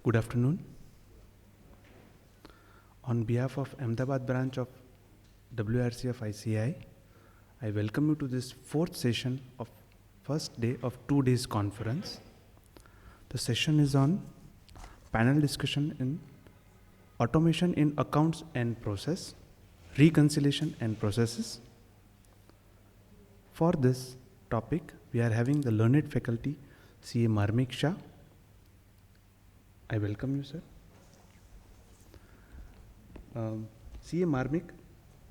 Good afternoon. On behalf of Ahmedabad branch of WRC of ICI, I welcome you to this fourth session of first day of 2 days conference. The session is on panel discussion in automation in accounts and process, reconciliation and processes. For this topic, we are having the learned faculty CA Marmik Shah. I welcome you, sir. CA Marmik,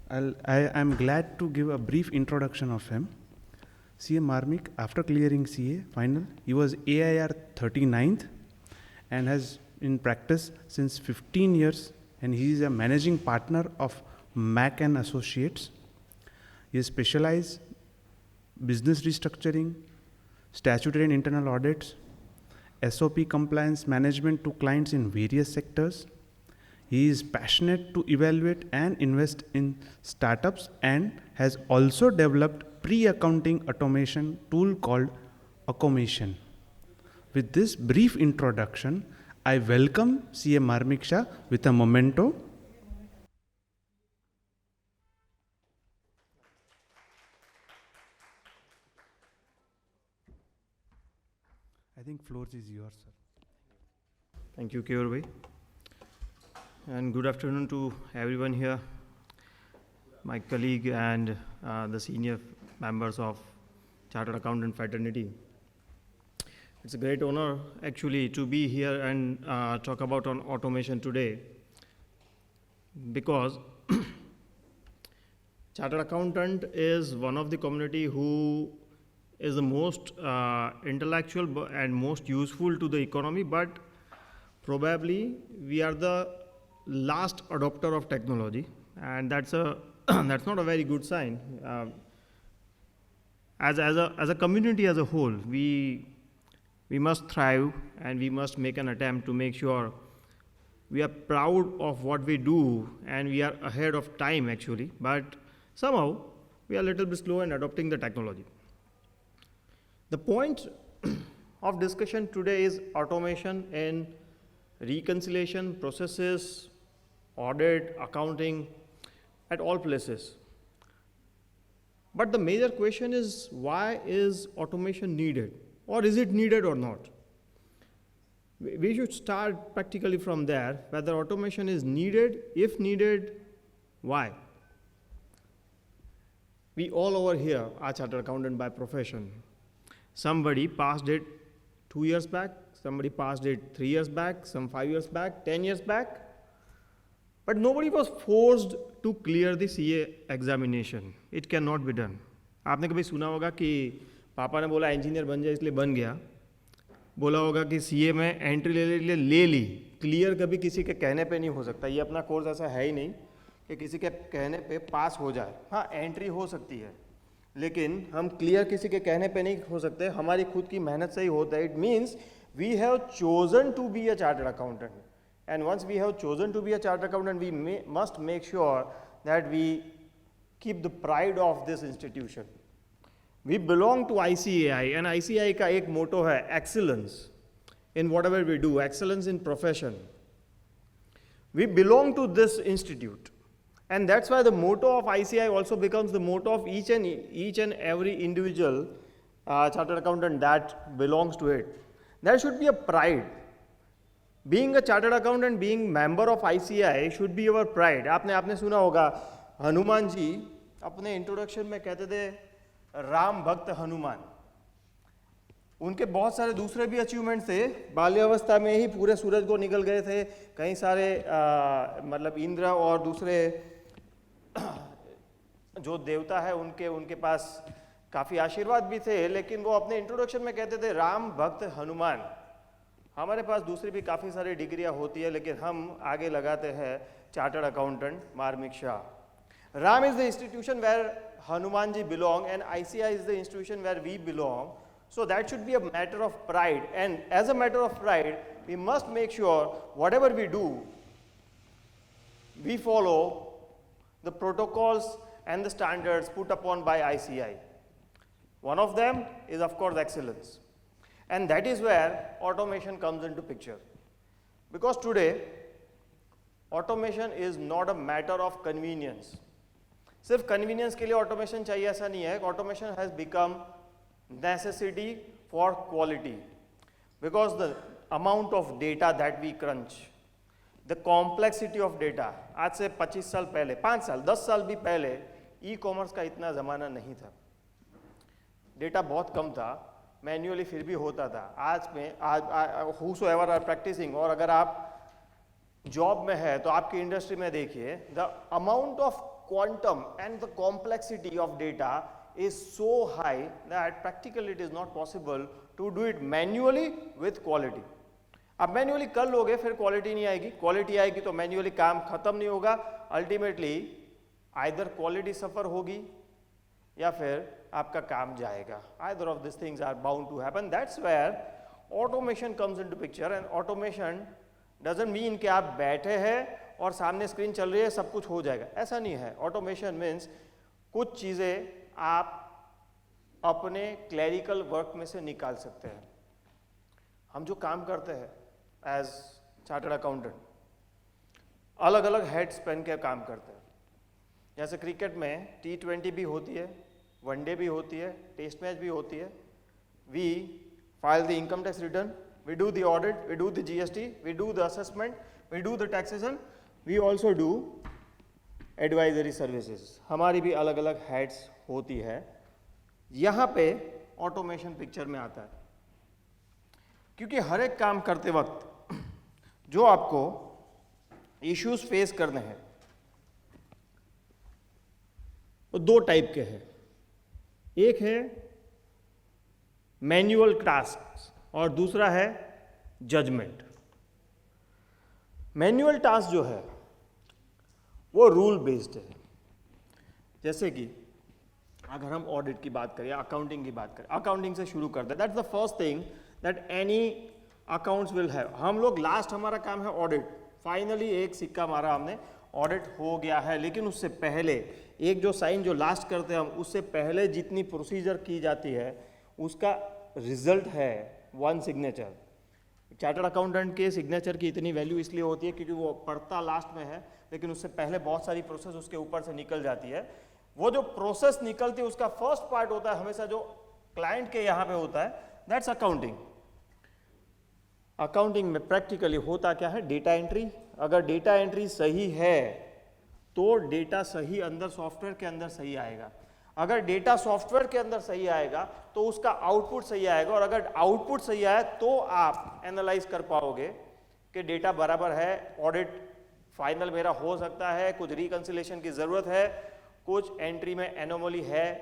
I am glad to give a brief introduction of him. CA Marmik, after clearing CA final, he was AIR 39th and has in practice since 15 years, and he is a managing partner of Mac and Associates. He is specialized business restructuring, statutory and internal audits, SOP compliance management to clients in various sectors. He is passionate to evaluate and invest in startups and has also developed pre-accounting automation tool called Automation. With this brief introduction, I welcome CA Marmik Shah with a memento. I think floor is yours, sir. Thank you, Keyur bhai. And good afternoon to everyone here, my colleague and the senior members of Chartered Accountant Fraternity. It's a great honor actually to be here and talk about on automation today, because Chartered Accountant is one of the community who is the most intellectual and most useful to the economy, but probably we are the last adopter of technology, and that's not a very good sign. As a community as a whole, we must thrive and we must make an attempt to make sure we are proud of what we do and we are ahead of time actually, but somehow we are a little bit slow in adopting the technology. The point of discussion today is automation in reconciliation, processes, audit, accounting, at all places. But the major question is, why is automation needed? Or is it needed or not? We should start practically from there, whether automation is needed, if needed, why? We all over here are chartered accountant by profession. Somebody passed it 2 years back, somebody passed it 3 years back, some 5 years back, 10 years back. But nobody was forced to clear the CA examination. It cannot be done. आपने कभी सुना होगा कि पापा ने बोला engineer बन जाए इसलिए बन गया, बोला होगा कि CA में एंट्री ले ली, क्लियर कभी किसी के कहने पे नहीं हो सकता. ये अपना कोर्स ऐसा है ही नहीं कि किसी के कहने पे पास हो जाए. हाँ, एंट्री हो सकती है, लेकिन हम क्लियर किसी के कहने पे नहीं हो सकते, हमारी खुद की मेहनत से ही होता है. It means we have chosen to be a chartered accountant, and once we have chosen to be a chartered accountant, we must make sure that we keep the pride of this institution. We belong to ICAI, and ICAI का एक motto है excellence in whatever we do, excellence in profession. We belong to this institute. And that's why the motto of ICI also becomes the motto of each and every individual chartered accountant that belongs to it. There should be a pride. Being a chartered accountant, being member of ICI should be our pride. आपने सुना होगा हनुमान जी अपने introduction में कहते थे राम भक्त हनुमान. उनके बहुत सारे दूसरे भी अचीवमेंट थे. बाल्यावस्था में ही पूरे सूरज को निकल गए थे. कई सारे मतलब इंद्र और दूसरे जो देवता है उनके पास काफ़ी आशीर्वाद भी थे, लेकिन वो अपने इंट्रोडक्शन में कहते थे राम भक्त हनुमान. हमारे पास दूसरी भी काफ़ी सारी डिग्रियां होती है, लेकिन हम आगे लगाते हैं chartered accountant Marmik Shah. Ram is the institution where Hanuman ji belong, and ICI is the institution where we belong. So that should be a matter of pride, and as a matter of pride, we must make sure whatever we do, we follow the protocols and the standards put upon by ICI. One of them is of course excellence, and that is where automation comes into picture. Because today automation is not a matter of convenience. सिर्फ convenience के लिए automation चाहिए ऐसा नहीं है. Automation has become necessity for quality because the amount of data that we crunch, the complexity of data. आज से 25 साल पहले, 5 साल 10 साल भी पहले ई कॉमर्स का इतना ज़माना नहीं था. डेटा बहुत कम था, मैन्युअली फिर भी होता था. आज में whosoever आर प्रैक्टिसिंग, और अगर आप जॉब में है तो आपकी इंडस्ट्री में देखिए, the amount of quantum and the complexity of data is so high that practically it is not possible to do it manually with quality. अब मैन्युअली कर लोगे फिर क्वालिटी नहीं आएगी, क्वालिटी आएगी तो मैन्युअली काम खत्म नहीं होगा. अल्टीमेटली आइदर क्वालिटी सफर होगी या फिर आपका काम जाएगा. Either of this things are bound to happen. That's where automation comes into picture. And automation doesn't mean कि आप बैठे हैं और सामने स्क्रीन चल रही है सब कुछ हो जाएगा, ऐसा नहीं है. ऑटोमेशन मीन्स कुछ चीज़ें आप अपने क्लरिकल वर्क में से निकाल सकते हैं. हम जो काम करते हैं एज चार्टर्ड अकाउंटेंट, अलग अलग हेड्स पहन के काम करते हैं. जैसे क्रिकेट में T20 भी होती है, वनडे भी होती है, टेस्ट मैच भी होती है. We file the income tax return, we do the audit, we do the GST, we do the assessment, we do the taxation, we also do advisory services. हमारी भी अलग अलग हेड्स होती है. यहाँ पे ऑटोमेशन पिक्चर में आता है क्योंकि हर एक काम करते वक्त जो आपको इश्यूज फेस करने हैं वो दो टाइप के हैं. एक है मैन्युअल टास्क और दूसरा है जजमेंट. मैन्युअल टास्क जो है वो रूल बेस्ड है. जैसे कि अगर हम ऑडिट की बात करें, अकाउंटिंग की बात करें, अकाउंटिंग से शुरू करते हैं. That's the first thing that any accounts will have. हम लोग लास्ट हमारा काम है ऑडिट. फाइनली एक सिक्का मारा हमने, ऑडिट हो गया है. लेकिन उससे पहले एक जो साइन जो लास्ट करते हैं हम, उससे पहले जितनी प्रोसीजर की जाती है उसका रिजल्ट है वन सिग्नेचर. चार्टर्ड अकाउंटेंट के सिग्नेचर की इतनी वैल्यू इसलिए होती है क्योंकि वो पढ़ता लास्ट में है, लेकिन उससे पहले बहुत सारी प्रोसेस उसके ऊपर से निकल जाती है. वो जो प्रोसेस निकलती है उसका फर्स्ट पार्ट होता है हमेशा जो क्लाइंट के यहाँ पे होता है, दैट्स अकाउंटिंग. अकाउंटिंग में प्रैक्टिकली होता क्या है, डेटा एंट्री. अगर डेटा एंट्री सही है तो डेटा सही अंदर सॉफ्टवेयर के अंदर सही आएगा. अगर डेटा सॉफ्टवेयर के अंदर सही आएगा तो उसका आउटपुट सही आएगा, और अगर आउटपुट सही आया तो आप एनालाइज कर पाओगे कि डेटा बराबर है, ऑडिट फाइनल मेरा हो सकता है, कुछ रिकंसिलेशन की ज़रूरत है, कुछ एंट्री में एनोमली है,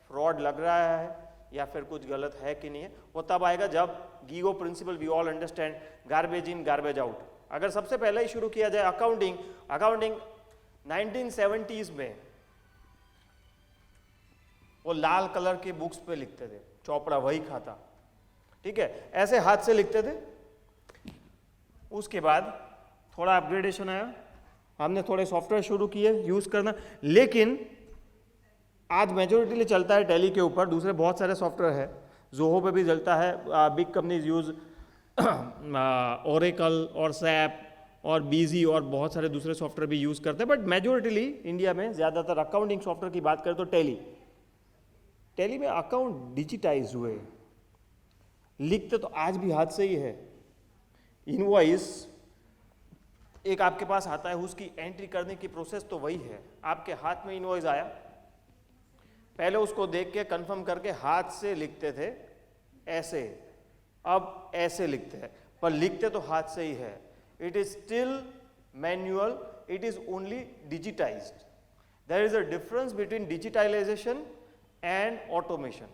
फ्रॉड लग रहा है या फिर कुछ गलत है कि नहीं है. वो तब आएगा जब GIGO principle we all understand, garbage in garbage out. अगर सबसे पहले ही शुरू किया जाए अकाउंटिंग 1970s में वो लाल कलर के बुक्स पे लिखते थे, चौपड़ा वही खाता, ठीक है, ऐसे हाथ से लिखते थे. उसके बाद थोड़ा अपग्रेडेशन आया, हमने थोड़े सॉफ्टवेयर शुरू किए यूज करना. लेकिन आज मेजोरिटी चलता है टैली के ऊपर, दूसरे बहुत सारे सॉफ्टवेयर है, जोहो पे भी चलता है. बिग कंपनीज यूज ओरेकल और सैप और बीजी और बहुत सारे दूसरे सॉफ्टवेयर भी यूज करते हैं. बट मेजोरिटीली इंडिया में ज्यादातर अकाउंटिंग सॉफ्टवेयर की बात करें तो टैली में अकाउंट डिजिटाइज हुए. लिखते तो आज भी हाथ से ही है. इनवॉइस एक आपके पास आता है, उसकी एंट्री करने की प्रोसेस तो वही है. आपके हाथ में इनवॉइस आया, पहले उसको देख के कंफर्म करके हाथ से लिखते थे ऐसे, अब ऐसे लिखते हैं, पर लिखते तो हाथ से ही है. It is still manual, it is only digitised. There is a difference between digitalisation and automation.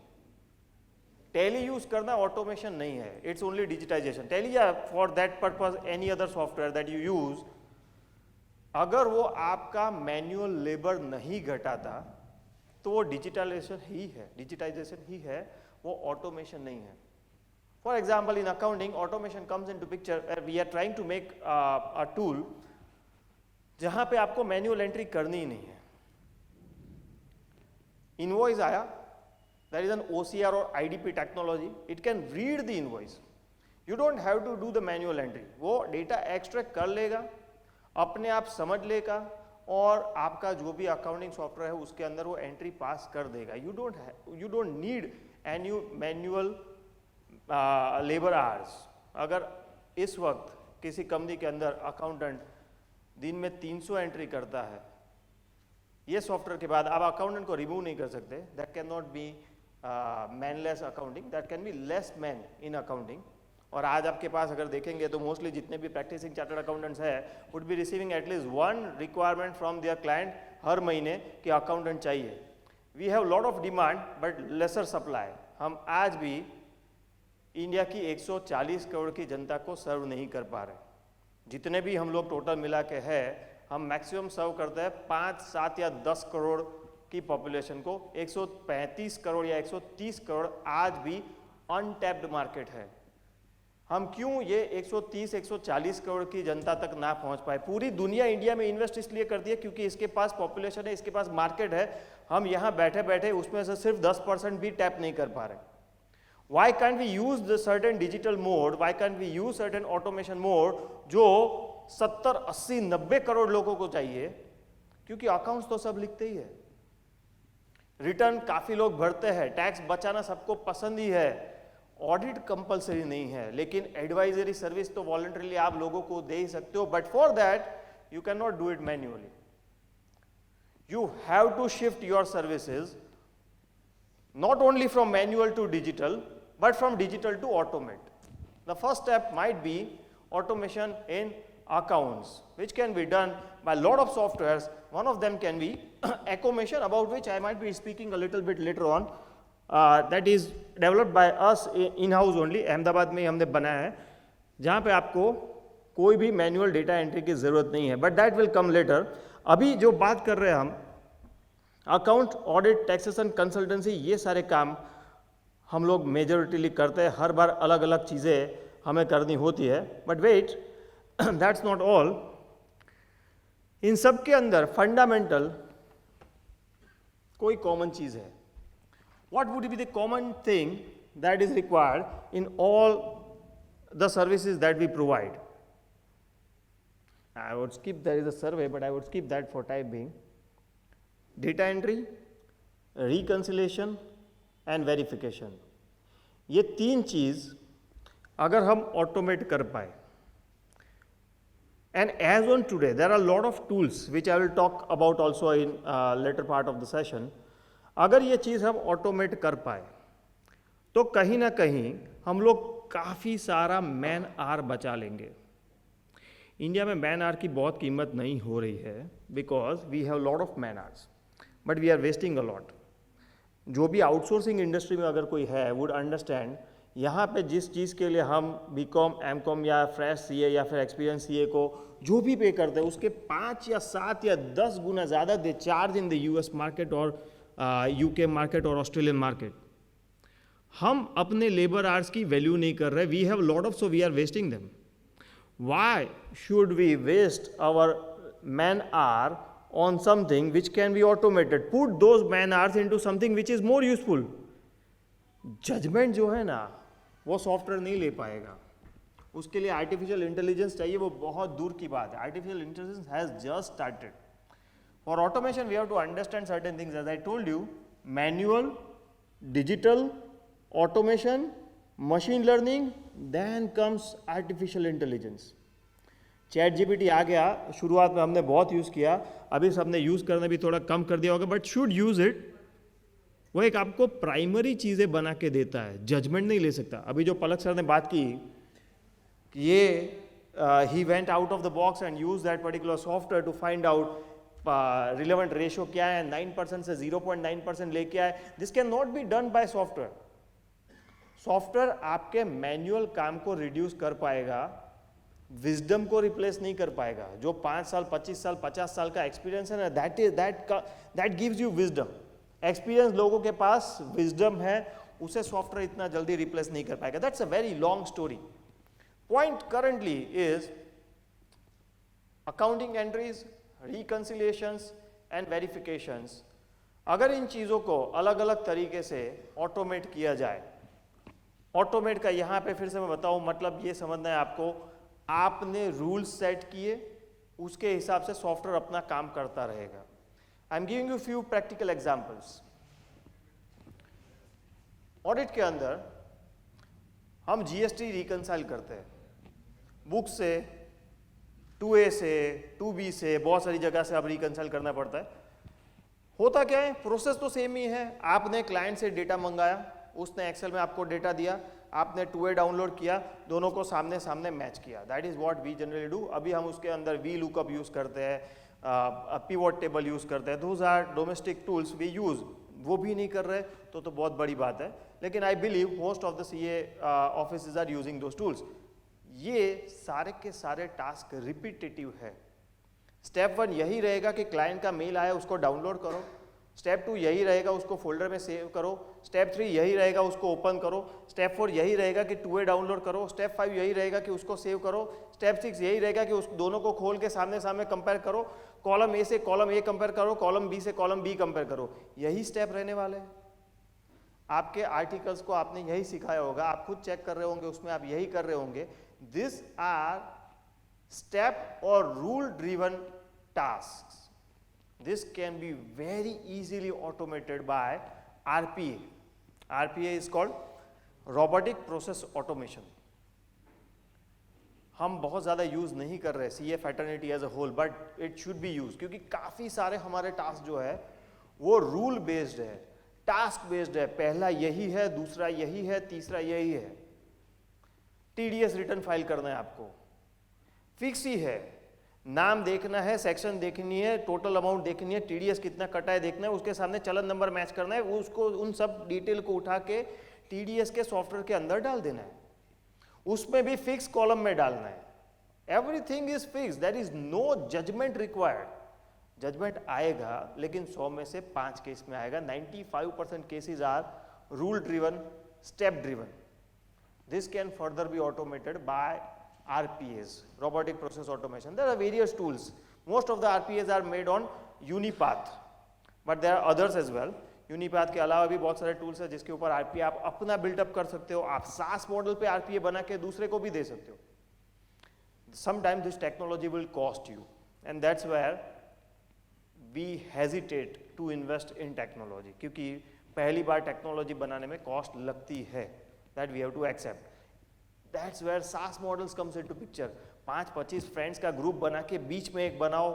Tally use करना ऑटोमेशन नहीं है, इट्स ओनली डिजिटाइजेशन. टैली या for that purpose any other software that you use, अगर वो आपका manual labour नहीं घटाता तो वो डिजिटलाइजेशन ही है, वो ऑटोमेशन नहीं है. For example in accounting automation comes into picture. We are trying to make a tool जहां पे आपको मैन्युअल एंट्री करनी ही नहीं है. इनवॉइस आया, there is an OCR or IDP technology, it can read the invoice. You don't have to do the manual entry, वो data extract कर लेगा, अपने आप समझ लेगा और आपका जो भी अकाउंटिंग सॉफ्टवेयर है उसके अंदर वो एंट्री पास कर देगा. You don't need any manual labour hours. अगर इस वक्त किसी कंपनी के अंदर अकाउंटेंट दिन में 300 एंट्री करता है, ये सॉफ्टवेयर के बाद आप अकाउंटेंट को रिमूव नहीं कर सकते. That can not be manless accounting, that can be less man in accounting. और आज आपके पास अगर देखेंगे तो मोस्टली जितने भी प्रैक्टिसिंग चार्टर्ड अकाउंटेंट्स है would be receiving at least one requirement from their client हर महीने कि अकाउंटेंट चाहिए. We have lot of demand but lesser supply. हम आज भी इंडिया की 140 करोड़ की जनता को सर्व नहीं कर पा रहे. जितने भी हम लोग टोटल मिला के है, हम मैक्सिमम सर्व करते हैं 5, 7 या 10 करोड़ की पॉपुलेशन को. 135 करोड़ या 130 करोड़ आज भी अनटैप्ड मार्केट है. हम क्यों ये 130, 140 करोड़ की जनता तक ना पहुंच पाए? पूरी दुनिया इंडिया में इन्वेस्ट इसलिए करती है क्योंकि इसके पास पॉपुलेशन है, इसके पास मार्केट है. हम यहाँ बैठे बैठे उसमें से सिर्फ 10% भी टैप नहीं कर पा रहे. Why can't we use the certain digital mode? Why can't we use certain automation mode जो 70, 80, 90 करोड़ लोगों को चाहिए? क्योंकि अकाउंट्स तो सब लिखते ही है, रिटर्न काफी लोग भरते हैं, टैक्स बचाना सबको पसंद ही है, ऑडिट कंपलसरी नहीं है, लेकिन एडवाइजरी सर्विस तो वॉलंटरीली आप लोगों को दे ही सकते हो. But for that you can not do it manually. You have to shift your services not only from manual to digital, but from digital to automate. The first step might be automation in accounts, which can be done by a lot of softwares. One of them can be Accomation, about which I might be speaking a little bit later on. That is developed by us in-house only. Ahmedabad में हमने बनाया है, जहाँ पे आपको कोई भी manual data entry की ज़रूरत नहीं है. But that will come later. अभी जो बात कर रहे हैं हम, अकाउंट, ऑडिट, टैक्सेशन, कंसल्टेंसी, ये सारे काम हम लोग मेजॉरिटीली करते हैं. हर बार अलग अलग चीज़ें हमें करनी होती है. But wait, that's not all. इन सब के अंदर फंडामेंटल कोई कॉमन चीज़ है. What would be the common thing that is required in all the services that we provide? I would skip, there is a survey but I would skip that for time being. Data entry, reconciliation and verification, ये 3 चीज़ अगर हम automate कर पाए, and as on today there are lot of tools which I will talk about also in later part of the session. अगर ये चीज़ हम automate कर पाए तो कहीं ना कहीं हम लोग काफ़ी सारा मैन आवर बचा लेंगे. इंडिया में मैन आवर की बहुत कीमत नहीं हो रही है because we have lot of man hours, but we are wasting a lot. जो भी आउटसोर्सिंग इंडस्ट्री में अगर कोई है वुड अंडरस्टैंड, यहाँ पे जिस चीज़ के लिए हम बीकॉम, एमकॉम या फ्रेश सीए या फिर एक्सपीरियंस सीए को जो भी पे करते हैं उसके 5 या 7 या 10 गुना ज़्यादा they charge in the US market और यूके मार्केट और ऑस्ट्रेलियन मार्केट. हम अपने लेबर आवर्स की वैल्यू नहीं कर रहे. We have lot of, so we are wasting them. Why should we waste our man hour on something which can be automated? Put those man hours into something which is more useful. Judgment जो है ना वो software नहीं ले पाएगा. उसके लिए artificial intelligence चाहिए, वो बहुत दूर की बात है. Artificial intelligence has just started. For automation we have to understand certain things. As I told you, manual, digital, automation, machine learning, then comes artificial intelligence. Chat GPT आ गया, शुरुआत में हमने बहुत यूज़ किया, अभी सबने यूज़ करना भी थोड़ा कम कर दिया होगा, बट शुड यूज़ इट. वो एक आपको प्राइमरी चीज़ें बना के देता है, जजमेंट नहीं ले सकता. अभी जो पलक सर ने बात की, ये ही went out of the box and use that particular software to find out relevant ratio क्या है, 9% से 0.9% लेके आए. This can not be done by software. Software आपके मैनुअल काम को रिड्यूस कर पाएगा, विजडम को रिप्लेस नहीं कर पाएगा. जो 5 साल, 25 साल, 50 साल का एक्सपीरियंस है ना, that gives you wisdom. Experience लोगों के पास विजडम है, उसे सॉफ्टवेयर इतना जल्दी रिप्लेस नहीं कर पाएगा. That's a very long story. Point currently is accounting entries, reconciliations and verifications. अगर इन चीज़ों को अलग अलग तरीके से ऑटोमेट किया जाए ऑटोमेट का यहाँ पे फिर से मैं बताऊँ, मतलब ये समझना है आपको, आपने रूल्स सेट किए, उसके हिसाब से सॉफ्टवेयर अपना काम करता रहेगा। I am giving you few practical examples. Audit के अंदर हम जीएसटी रिकंसाइल करते हैं, बुक से, 2A से, 2B से, बहुत सारी जगह से अब रिकंसाइल करना पड़ता है। होता क्या है, प्रोसेस तो सेम ही है। आपने क्लाइंट से डेटा मंगाया, उसने एक्सेल में आपको डेटा दिया, आपने 2A डाउनलोड किया, दोनों को सामने सामने मैच किया। That is what we generally do. अभी हम उसके अंदर वी लुकअप यूज करते हैं, पिवट टेबल यूज करते हैं। Those are domestic tools we use. वो भी नहीं कर रहे तो बहुत बड़ी बात है, लेकिन I believe most of the CA offices are using those tools. ये सारे के सारे टास्क रिपीटेटिव है। स्टेप 1 यही रहेगा कि क्लाइंट का मेल आया, उसको डाउनलोड करो। स्टेप 2 यही रहेगा, उसको फोल्डर में सेव करो। स्टेप 3 यही रहेगा, उसको ओपन करो। स्टेप 4 यही रहेगा कि 2A डाउनलोड करो। स्टेप 5 यही रहेगा कि उसको सेव करो। स्टेप 6 यही रहेगा कि उस दोनों को खोल के सामने सामने कंपेयर करो। कॉलम ए से कॉलम ए कंपेयर करो, कॉलम बी से कॉलम बी कंपेयर करो। यही स्टेप रहने वाले हैं। आपके आर्टिकल्स को आपने यही सिखाया होगा, आप खुद चेक कर रहे होंगे, उसमें आप यही कर रहे होंगे। दिस आर स्टेप और rule driven tasks. This can be very easily automated by RPA. RPA is called Robotic Process Automation. हम बहुत ज़्यादा यूज़ नहीं कर रहे CA fraternity as a whole, but it should be used, क्योंकि काफ़ी सारे हमारे टास्क जो है वो रूल बेस्ड है, टास्क बेस्ड है। पहला यही है, दूसरा यही है, तीसरा यही है। TDS रिटर्न फाइल करना है आपको, फिक्स ही है। नाम देखना है, सेक्शन देखनी है, टोटल अमाउंट देखनी है, TDS कितना कटा है देखना है, उसके सामने चलन नंबर मैच करना है, उसको उन सब डिटेल को उठा के TDS के सॉफ्टवेयर के अंदर डाल देना है। उसमें भी फिक्स कॉलम में डालना है। Everything is fix, there is no judgment required. Judgment आएगा लेकिन 100 में से 5 केस में आएगा। 95% cases are rule driven, step driven. This can further be automated by RPAs, robotic process automation. There are various tools. Most of the RPAs are made on UniPath, but there are others as well. UniPath के अलावा भी बहुत सारे tools हैं जिसके ऊपर RPA आप अपना बिल्डअप कर सकते हो। आप SaaS मॉडल पे RPA बना के दूसरे को भी दे सकते हो। Sometimes this technology will cost you, and that's where we hesitate to invest in technology, क्योंकि पहली बार टेक्नोलॉजी बनाने में कॉस्ट लगती है। That we have to accept. That's where SaaS models comes into picture. 5-25 friends का ग्रुप बना के बीच में एक बनाओ।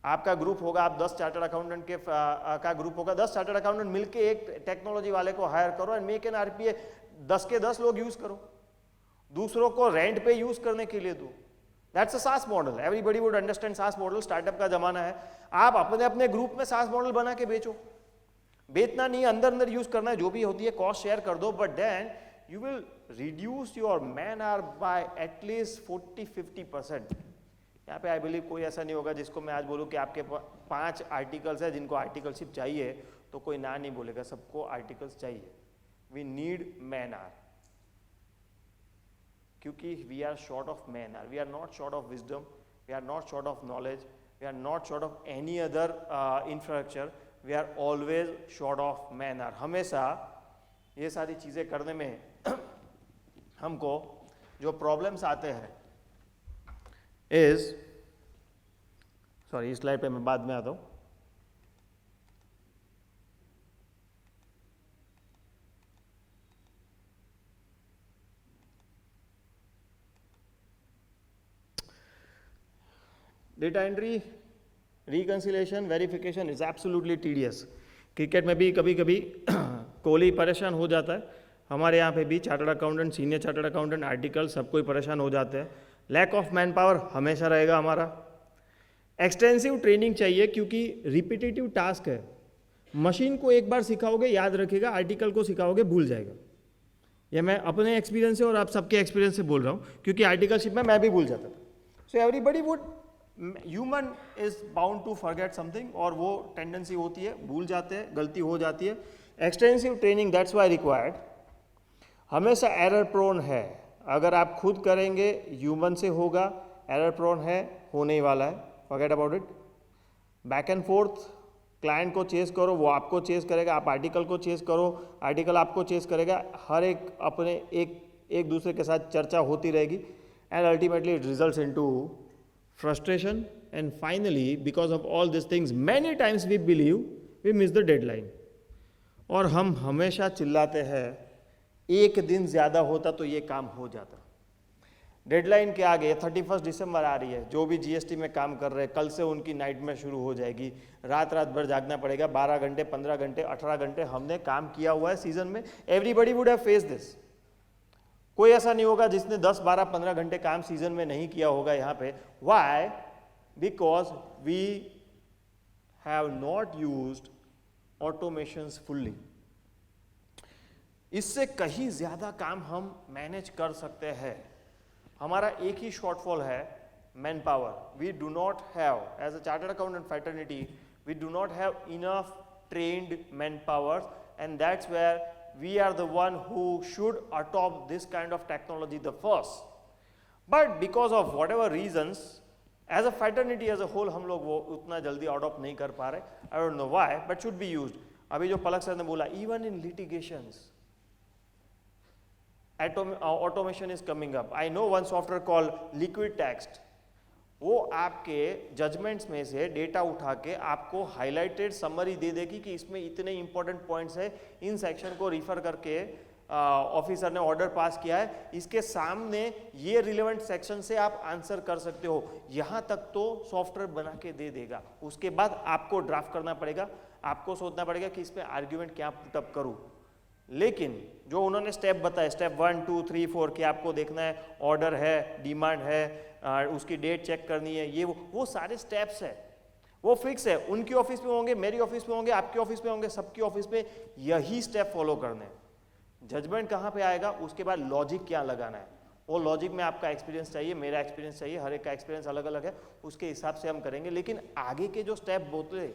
आपका ग्रुप होगा, आप 10 चार्टर्ड अकाउंटेंट के का ग्रुप होगा, 10 चार्टर्ड अकाउंटेंट मिलके एक टेक्नोलॉजी वाले को हायर करो एंड मेक एन RPA। 10 के 10 लोग यूज करो, दूसरों को रेंट पे यूज करने के लिए दो। That's a SaaS model. Everybody would understand SaaS model. Startup का जमाना है। आप अपने अपने ग्रुप में SaaS मॉडल बना के बेचो। बेचना नहीं, अंदर अंदर यूज करना है, जो भी होती है कॉस्ट शेयर कर दो, but then you will reduce your man hour by at least 40-50%. यहाँ पे आई बिलीव कोई ऐसा नहीं होगा जिसको मैं आज बोलूँ कि आपके 5 आर्टिकल्स है जिनको आर्टिकलशिप चाहिए तो कोई ना नहीं बोलेगा, सबको आर्टिकल्स चाहिए। वी नीड मैन आवर, क्योंकि we are short of man hour. We are not short of wisdom, we are not short of knowledge, we are not short of any other infrastructure, we are always short of man hour. हमेशा ये सारी चीज़ें करने में हमको जो problems आते हैं इस स्लाइड पे मैं बाद में आता हूँ। Data entry, reconciliation, verification is absolutely tedious. Cricket में भी कभी कभी कोहली परेशान हो जाता है, हमारे यहाँ पे भी chartered accountant, senior chartered accountant, article सब कोई परेशान हो जाते हैं। लैक ऑफ मैन पावर हमेशा रहेगा हमारा। एक्सटेंसिव ट्रेनिंग चाहिए क्योंकि रिपीटेटिव टास्क है। मशीन को एक बार सिखाओगे याद रखेगा, आर्टिकल को सिखाओगे भूल जाएगा। ये मैं अपने एक्सपीरियंस से और आप सबके एक्सपीरियंस से बोल रहा हूँ, क्योंकि आर्टिकलशिप में मैं भी भूल जाता था। So everybody would, human is bound to forget something, और वो टेंडेंसी होती है, भूल जाते हैं, गलती हो जाती है। Extensive training that's why required. हमेशा एरर प्रोन है, अगर आप खुद करेंगे ह्यूमन से होगा, एरर प्रोन है, होने ही वाला है, forget about it. Back and fourth client को चेस करो, वो आपको चेस करेगा, आप आर्टिकल को चेस करो, आर्टिकल आपको चेस करेगा, हर एक अपने एक दूसरे के साथ चर्चा होती रहेगी, and ultimately it results into frustration, and finally because of all this things many times we believe we miss the deadline. और हम हमेशा चिल्लाते हैं एक दिन ज़्यादा होता तो ये काम हो जाता। डेडलाइन के आगे 31 दिसंबर आ रही है, जो भी जीएसटी में काम कर रहे हैं कल से उनकी नाइटमेयर शुरू हो जाएगी, रात भर जागना पड़ेगा, 12 घंटे 15 घंटे 18 घंटे हमने काम किया हुआ है सीजन में। Everybody would have face this. कोई ऐसा नहीं होगा जिसने 10 12 15 घंटे काम सीजन में नहीं किया होगा यहाँ पे। Why? Because we have not used automations fully. इससे कहीं ज्यादा काम हम मैनेज कर सकते हैं। हमारा एक ही शॉर्टफॉल है, man power. We do not have, as a chartered accountant fraternity, we do not have enough trained manpower, and that's where we are the one who should adopt this kind of technology the first. But because of whatever reasons, as a fraternity as a whole हम लोग वो उतना जल्दी adopt नहीं कर पा रहे। I don't know why, but should be used. अभी जो पलक सर ने बोला, even in litigations, automation is coming up. I know one software called Liquid Text. वो आपके जजमेंट्स में से डेटा उठा के आपको हाईलाइटेड समरी दे देगी कि इसमें इतने इंपॉर्टेंट पॉइंट्स है, इन सेक्शन को रिफर करके ऑफिसर ने ऑर्डर पास किया है, इसके सामने ये रिलेवेंट सेक्शन से आप आंसर कर सकते हो। यहाँ तक तो सॉफ्टवेयर बना के दे देगा। उसके बाद आपको ड्राफ्ट करना पड़ेगा, आपको सोचना पड़ेगा कि इसमें आर्ग्यूमेंट क्या पुटअप करूँ। लेकिन जो उन्होंने स्टेप बताए, स्टेप 1 2 3 4 कि आपको देखना है ऑर्डर है, डिमांड है, उसकी डेट चेक करनी है, ये वो सारे स्टेप्स है, वो फिक्स है। उनकी ऑफिस में होंगे, मेरी ऑफिस में होंगे, आपके ऑफिस में होंगे, सबकी ऑफिस में यही स्टेप फॉलो करने हैं। जजमेंट कहाँ पे आएगा, उसके बाद लॉजिक क्या लगाना है, वो लॉजिक में आपका एक्सपीरियंस चाहिए, मेरा एक्सपीरियंस चाहिए, हर एक का एक्सपीरियंस अलग अलग है, उसके हिसाब से हम करेंगे। लेकिन आगे के जो स्टेप बोलते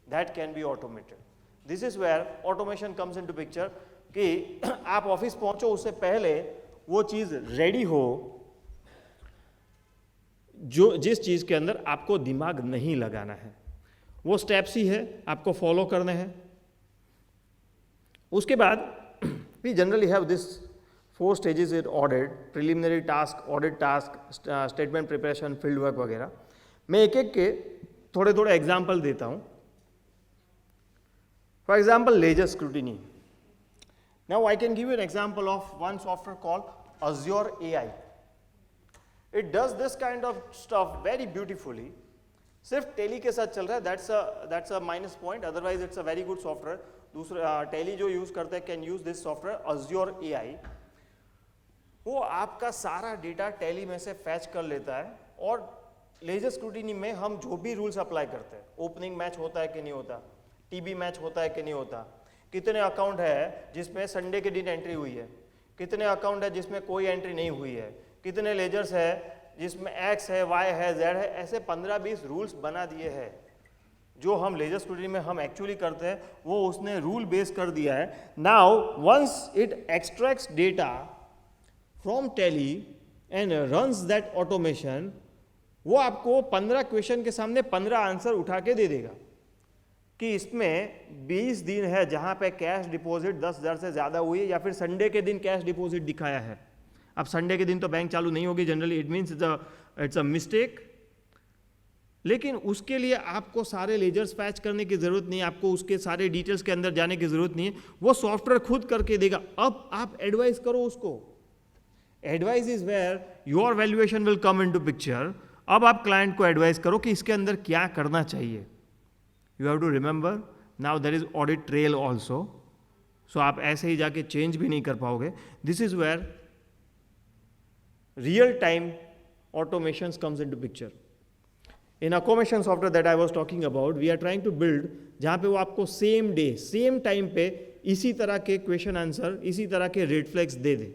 that can be automated. This is where automation comes into picture कि आप ऑफिस पहुंचो उससे पहले वो चीज रेडी हो जो जिस चीज के अंदर आपको दिमाग नहीं लगाना है। वो स्टेप्स ही है, आपको फॉलो करने हैं। उसके बाद we generally have this 4 stages in audit: preliminary task, audit task, statement preparation, field work वगैरह। मैं एक एक के थोड़े थोड़े एग्जाम्पल देता हूं। For example, ledger scrutiny. Now I can give you an example of one software called Azure AI. It does this kind of stuff very beautifully. सिर्फ टेली के साथ चल रहा है, that's a minus point. Otherwise, it's a very good software. दूसरा tele जो use करते हैं can use this software Azure AI. वो आपका सारा डेटा टेली में से फैच कर लेता है। और लेजर स्क्रूटिनी में हम जो भी रूल्स अप्लाई करते हैं, ओपनिंग मैच होता है कि नहीं होता, टीबी मैच होता है कि नहीं होता, कितने अकाउंट है जिसमें संडे के दिन एंट्री हुई है, कितने अकाउंट है जिसमें कोई एंट्री नहीं हुई है, कितने लेजर्स है जिसमें एक्स है, वाई है, जेड है, ऐसे 15-20 रूल्स बना दिए हैं। जो हम लेजर स्क्रूटिनी में हम एक्चुअली करते हैं वो उसने रूल बेस कर दिया है। Now once it extracts data from Tally and runs that automation, वो आपको 15 क्वेश्चन के सामने 15 आंसर उठा के दे देगा कि इसमें 20 दिन है जहां पे कैश डिपॉजिट 10,000 से ज्यादा हुई है, या फिर संडे के दिन कैश डिपॉजिट दिखाया है। अब संडे के दिन तो बैंक चालू नहीं होगी generally, it means it's a mistake. लेकिन उसके लिए आपको सारे लेजर्स पैच करने की जरूरत नहीं है, आपको उसके सारे डिटेल्स के अंदर जाने की जरूरत नहीं है, वो सॉफ्टवेयर खुद करके देगा। अब आप एडवाइस करो उसको। Advice is where your valuation will come into picture. अब आप क्लाइंट को एडवाइस करो कि इसके अंदर क्या करना चाहिए। You have to remember now there is audit trail also, so आप ऐसे ही जाके चेंज भी नहीं कर पाओगे। This is where real time automations comes into picture. In automation software that I was talking about, we are trying to build जहाँ पे वो आपको same day, same time पे इसी तरह के question answer, इसी तरह के red flags they they.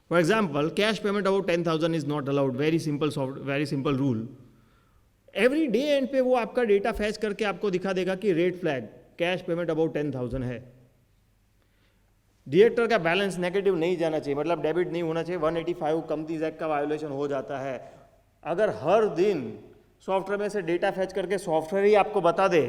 For example, cash payment above 10,000 is not allowed. Very simple rule. Every day and पे वो आपका डेटा फैच करके आपको दिखा देगा कि red flag cash payment about 10,000 है। डायरेक्टर का बैलेंस नेगेटिव नहीं जाना चाहिए, मतलब डेबिट नहीं होना चाहिए। 185 कंपनीज एक्ट का वायोलेशन हो जाता है। अगर हर दिन सॉफ्टवेयर में से डेटा फैच करके सॉफ्टवेयर ही आपको बता दे,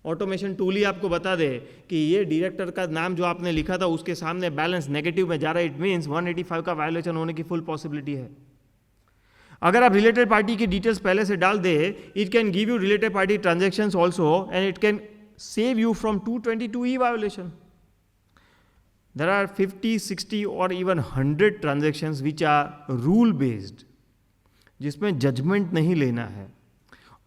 ऑटोमेशन टूल ही आपको बता दे कि ये डायरेक्टर का नाम जो आपने लिखा था उसके सामने बैलेंस नेगेटिव में जा रहा है, इट मीन्स 185 का वायलेशन होने की फुल पॉसिबिलिटी है। अगर आप रिलेटेड पार्टी की डिटेल्स पहले से डाल दे, it can give you related party transactions also and it can save you from 222E violation. There are 50, 60 or even 100 transactions which are rule based, जिसमें जजमेंट नहीं लेना है।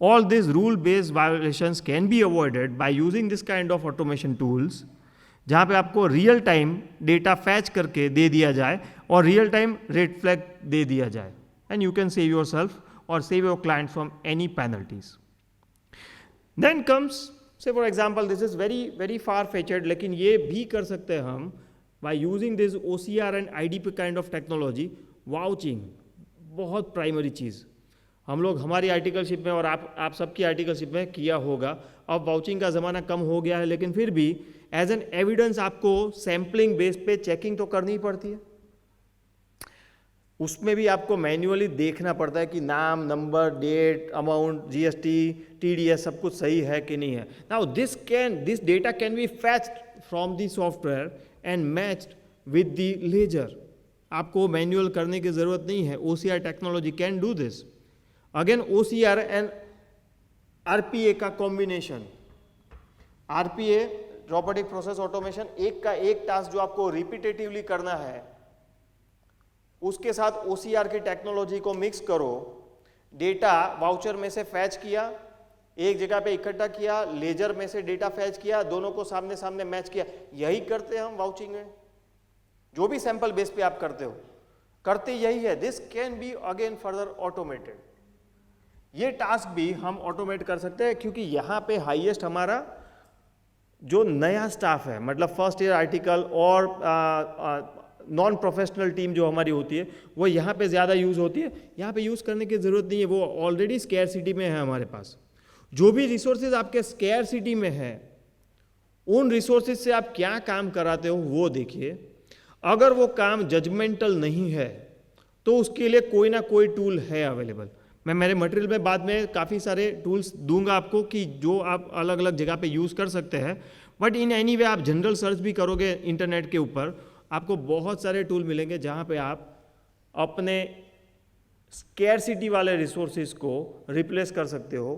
All these rule based violations can be avoided by using this kind of automation tools, जहाँ पे आपको real time data fetch करके दे दिया जाए और रियल टाइम रेड फ्लैग दे दिया जाए, and you can save yourself और save your client from any penalties. Then comes say for example, this is very very far fetched, लेकिन ये भी कर सकते हैं हम by using this OCR and IDP kind of technology, vouching बहुत primary चीज़ हम लोग हमारी आर्टिकलशिप में और आप सबकी आर्टिकलशिप में किया होगा। अब वाउचिंग का ज़माना कम हो गया है, लेकिन फिर भी एज एन एविडेंस आपको सैम्पलिंग बेस पे चेकिंग तो करनी ही पड़ती है। उसमें भी आपको मैन्युअली देखना पड़ता है कि नाम, number, date, amount, GST, TDS सब कुछ सही है कि नहीं है। Now this data can be fetched from the software and matched with the ledger. आपको मैन्युअल करने की ज़रूरत नहीं है, OCR technology can do this. Again OCR and RPA का combination, RPA robotic process automation, एक का एक टास्क जो आपको रिपीटेटिवली करना है, उसके साथ OCR की टेक्नोलॉजी को मिक्स करो। डेटा वाउचर में से फैच किया, एक जगह पे इकट्ठा किया, लेजर में से डेटा फैच किया, दोनों को सामने सामने मैच किया। यही करते हैं हम वाउचिंग में, जो भी सैंपल बेस पे आप करते हो, करते यही है। This can be again further automated. ये टास्क भी हम ऑटोमेट कर सकते हैं, क्योंकि यहाँ पे हाईएस्ट हमारा जो नया स्टाफ है, मतलब फर्स्ट ईयर आर्टिकल और नॉन प्रोफेशनल टीम जो हमारी होती है, वो यहाँ पे ज़्यादा यूज़ होती है। यहाँ पे यूज़ करने की ज़रूरत नहीं है, वो ऑलरेडी स्कैरसिटी में है हमारे पास। जो भी रिसोर्सेज आपके स्कैरसिटी में है, उन रिसोर्सेज से आप क्या काम कराते हो वो देखिए। अगर वो काम जजमेंटल नहीं है तो उसके लिए कोई ना कोई टूल है अवेलेबल। मैं मेरे मटेरियल में बाद में काफ़ी सारे टूल्स दूंगा आपको कि जो आप अलग अलग जगह पे यूज़ कर सकते हैं। बट इन एनी वे आप जनरल सर्च भी करोगे इंटरनेट के ऊपर, आपको बहुत सारे टूल मिलेंगे जहाँ पे आप अपने स्कैरसिटी वाले रिसोर्सेज को रिप्लेस कर सकते हो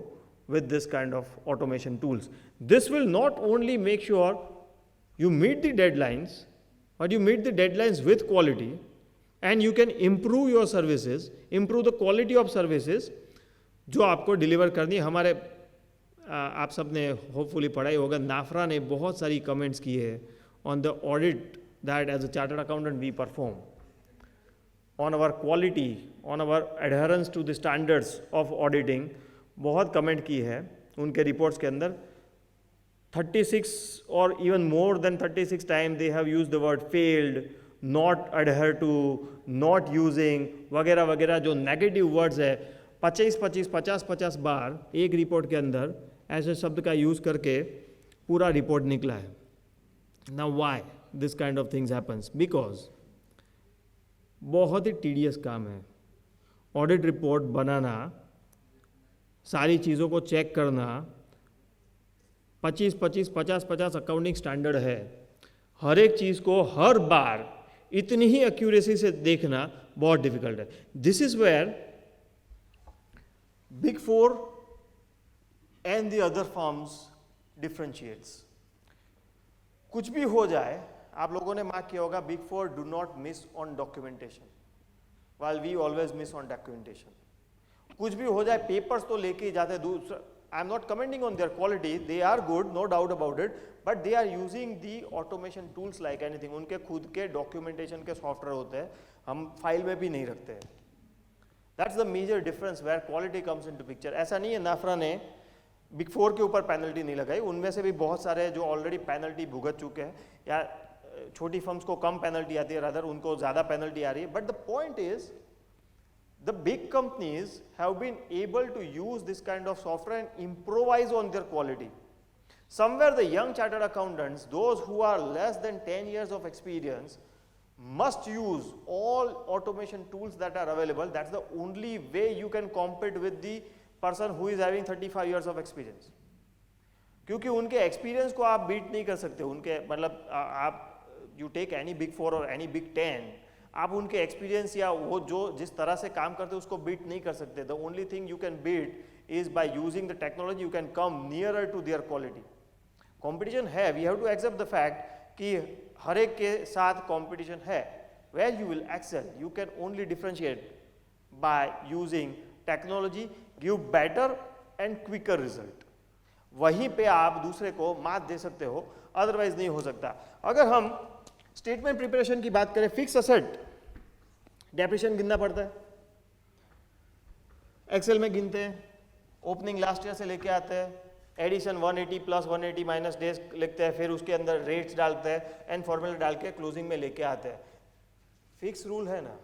with this kind of automation tools. This will not only make sure you meet the deadlines, but you meet the deadlines with quality, and you can improve your services, improve the quality of services जो आपको deliver करनी है। हमारे आप सब ने hopefully पढ़ा ही होगा, नाफरा ने बहुत सारी कमेंट्स किए हैं on the audit that as a chartered accountant we perform, on our quality, on our adherence to the standards of auditing। बहुत कमेंट की है उनके रिपोर्ट्स के अंदर। 36 और even more than 36 time they have used the word failed, not adhere to, not using वगैरह वगैरह, जो नेगेटिव वर्ड्स है 50 बार एक रिपोर्ट के अंदर ऐसे शब्द का यूज़ करके पूरा रिपोर्ट निकला है। Now why this kind of things happens? Because बहुत ही टीडियस काम है ऑडिट रिपोर्ट बनाना, सारी चीज़ों को चेक करना। 50 अकाउंटिंग स्टैंडर्ड है, हर एक चीज़ को हर बार इतनी ही एक्यूरेसी से देखना बहुत डिफिकल्ट है। This is where big four and the other firms differentiates. कुछ भी हो जाए, आप लोगों ने मार्क किया होगा, big four do not miss on documentation, while we always miss on documentation. कुछ भी हो जाए, पेपर्स तो लेके ही जाते हैं दूसरा। I am not commenting on their quality, they are good, no doubt about it, but they are using the automation tools like anything. उनके खुद के डॉक्यूमेंटेशन के सॉफ्टवेयर होते हैं, हम फाइल में भी नहीं रखते हैं। That's the major difference where quality comes into picture. ऐसा नहीं है नाफरा ने बिग फोर के ऊपर पेनल्टी नहीं लगाई, उनमें से भी बहुत सारे जो ऑलरेडी पेनल्टी भुगत चुके हैं, या छोटी फर्म्स को कम पेनल्टी आती है, रादर उनको ज़्यादा पेनल्टी आ रही है। But the point is the big companies have been able to use this kind of software and improvise on their quality. Somewhere the young chartered accountants, those who are less than 10 years of experience, must use all automation tools that are available. That's the only way you can compete with the person who is having 35 years of experience, क्योंकि उनके experience को आप beat नहीं कर सकते, उनके मतलब आप यू टेक एनी बिग 4 और एनी बिग 10, आप उनके एक्सपीरियंस या वो जो जिस तरह से काम करते हैं उसको बीट नहीं कर सकते. The only thing you can beat is by using the technology, you can come nearer to their quality. Competition है, we have to accept the fact कि हर एक के साथ कंपटीशन है. Where you will excel, you can only differentiate by using technology, give better and quicker result. वहीं पे आप दूसरे को मात दे सकते हो, अदरवाइज नहीं हो सकता. अगर हम स्टेटमेंट प्रिपरेशन की बात करें, फिक्स असेट डेप्रिसिएशन गिनना पड़ता है, एक्सेल में गिनते हैं, ओपनिंग लास्ट ईयर से लेके आते हैं, एडिशन 180 प्लस 180 माइनस डेज लिखते हैं, फिर उसके अंदर रेट्स डालते हैं एंड फॉर्मूला डाल के क्लोजिंग में लेके आते हैं. फिक्स रूल है ना,